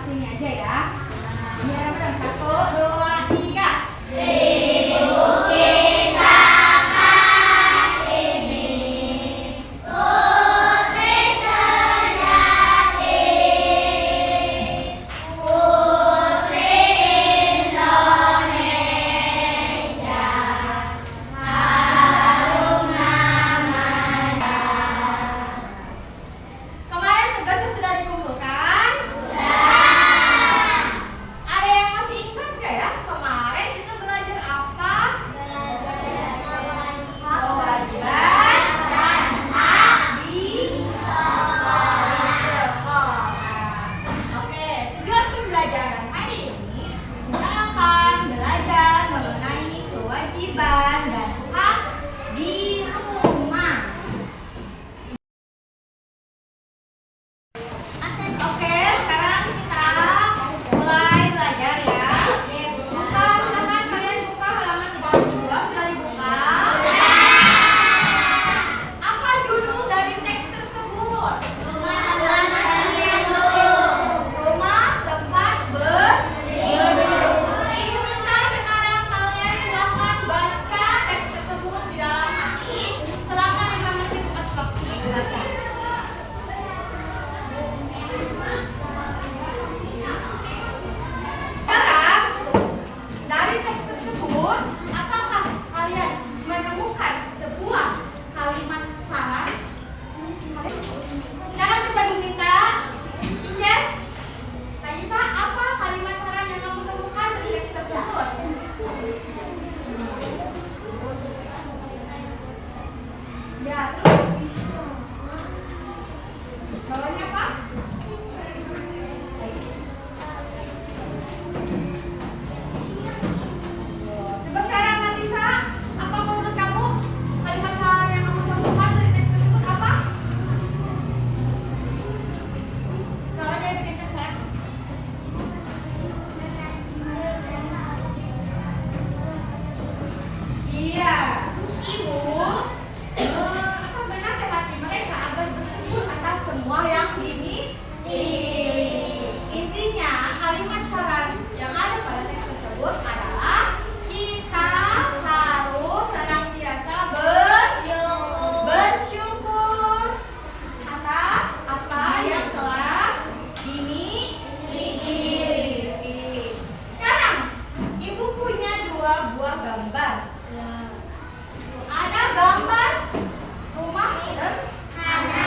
seperti ini aja ya. Ini ada 1, 2, 3. Ya, terus bawahnya apa? Coba sekarang Natisa, apa menurut kamu kalimat saran yang kamu temukan dari teks tersebut apa? Suaranya lebih kencang, sayang. Iya, Ibu menasehati mereka agar bersyukur atas semua yang dimiliki. Intinya kalimat saran yang ada pada teks tersebut adalah kita harus senantiasa bersyukur atas apa yang telah dimiliki. Sekarang Ibu punya 2 buah gambar. Ada gambar rumah sederhana.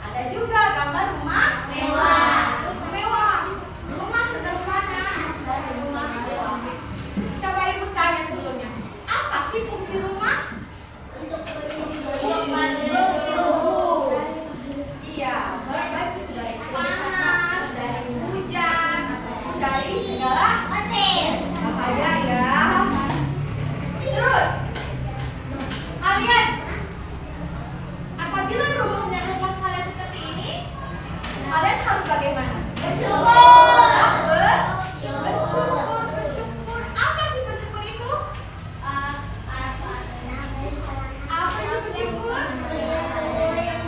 Ada juga gambar rumah mewah. Rumah sederhana dan rumah mewah. Coba Ibu tanya sebelumnya, apa sih fungsi rumah? Untuk berlindung. Iya, baik itu dari panas, dari hujan, ataupun dari segala bahaya ya. Terus kalian, apabila rumah kalian seperti ini, kalian harus bagaimana? Bersyukur. Apa sih bersyukur itu? Apa itu bersyukur?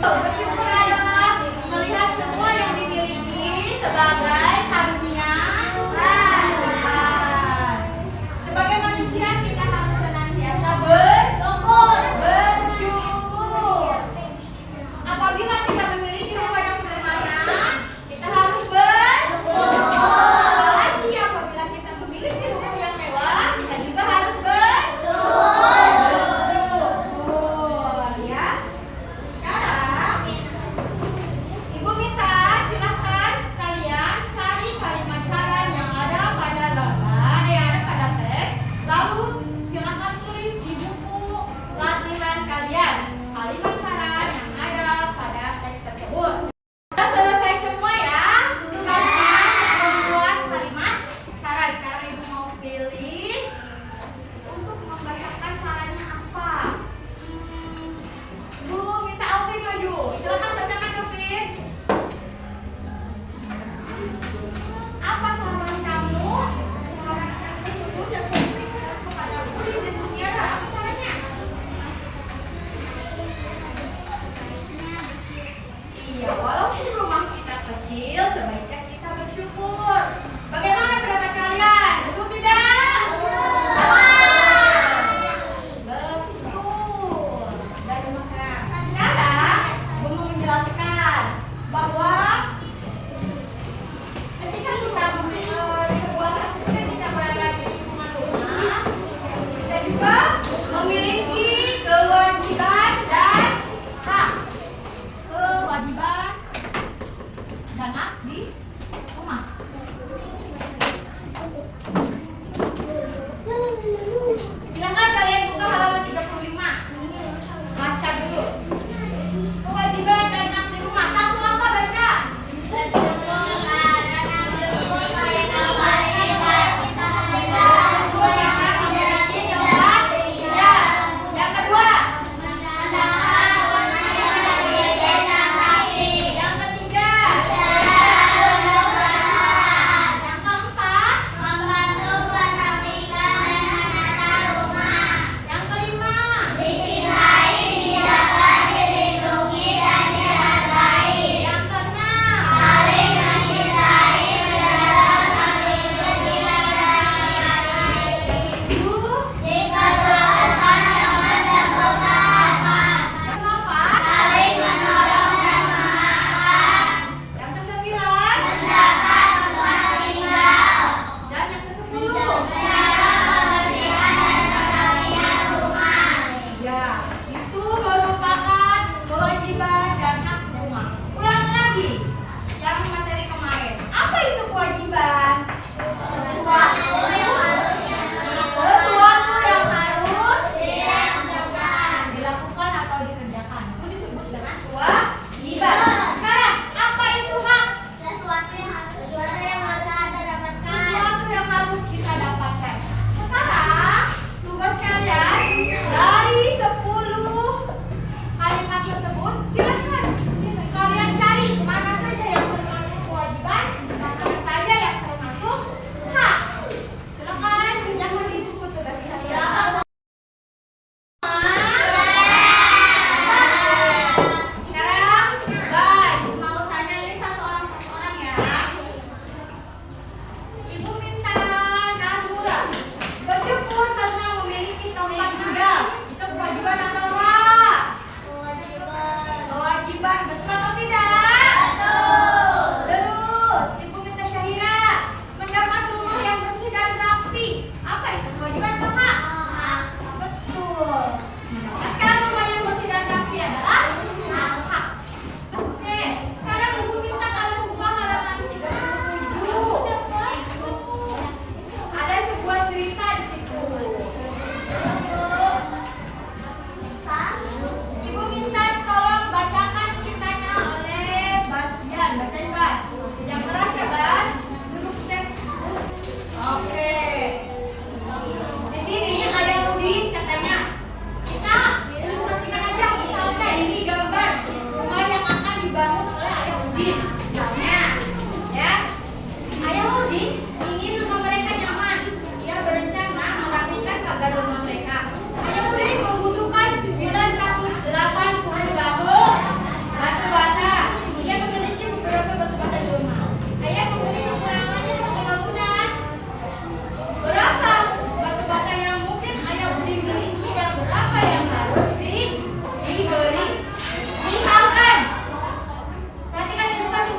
Bersyukur adalah melihat semua yang dimiliki sebagai karunia Tuhan. Sebagai manusia kita harus senantiasa bersyukur. Apabila kita memiliki rumah yang sederhana, kita harus bersyukur. Apalagi apabila kita memiliki rumah yang mewah, kita juga harus bersyukur. Ya. Sekarang Ibu minta silahkan kalian cari kalimat saran yang ada pada gambar, yang ada pada teks. Lalu silahkan tulis di buku latihan kalian kalimat saran yang ada pada teks tersebut. Sudah selesai semua ya tugasnya membuat kalimat saran. Sekarang Ibu mau pilih untuk membacakan sarannya apa. Ibu minta Alvin maju. Silahkan bacakan Alvin. Apa saran kamu terhadap teks tersebut yang saya berikan kepada Budi dan Mutiara? Apa sarannya? Iya, walaupun rumah kita kecil, sebaiknya kita bersyukur bersyukur. Bagaimana pendapat kalian? Betul tidak? Betul. Dari masyarakat. Sekarang Ibu mau menjelaskan bahwa ketika kita ketika berada di lingkungan rumah, kita juga memiliki kewajiban dan hak. Kewajiban dan hak di rumah. Silakan kalian buka halaman 35. Baca dulu. Kewajiban dan hak di rumah. Satu apa baca? Yang kedua. Yang ketiga. Yang keempat. Yang kelima. Yang keenam. Tujuh. Yang delapan. Yang kesembilan. Dan yang kesepuluh. Ya, itu merupakan kewajiban dan hak di rumah. Ulang lagi yang materi kemarin. Apa itu kewajiban? Sesuatu yang harus dilakukan atau dikerjakan. Itu disebut dengan kewajiban. Sekarang, apa itu hak? Sesuatu yang harus kita dapatkan. Sekarang, tugas kalian dari 10 kalimat tersebut, silakan kalian cari mana saja yang termasuk kewajiban, mana saja yang termasuk hak. Silakan kerjakan di buku tugas kalian. Sekarang, baik, mau tanya ini satu orang ya. Ibu minta Nazura bersyukur karena memiliki tempat tinggal. Itu kewajiban atau hak? Kewajiban, betul atau tidak? Terus, Ibu minta Syahira mendapat rumah yang bersih dan rapi. Apa itu kewajiban atau hak? Betul. Mendapatkan rumah yang bersih dan rapi adalah hak. Oke, sekarang Ibu minta kalian buka halaman 37. Ada sebuah cerita di situ. Ibu minta tolong bacakan ceritanya oleh Bastian. Bacain Bas. Yang keras ya Bas. Duduk cek. Oke. Di sini ada Udin katanya. Kita ilustrasikan aja misalnya ini gambar rumah yang akan dibangun oleh Ayah Udin. Misalnya, ya. Ayah Udin ingin rumah mereka nyaman. Dia berencana merapikan pagar rumah mereka. Ayah Udin membutuhkan 980 batu bata. Dia memiliki beberapa batu bata di rumah. Ayah memberi kekurangannya untuk bangunan. Berapa batu bata yang mungkin Ayah Udin miliki dan berapa yang harus dibeli? Misalkan, perhatikan edukasi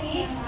ini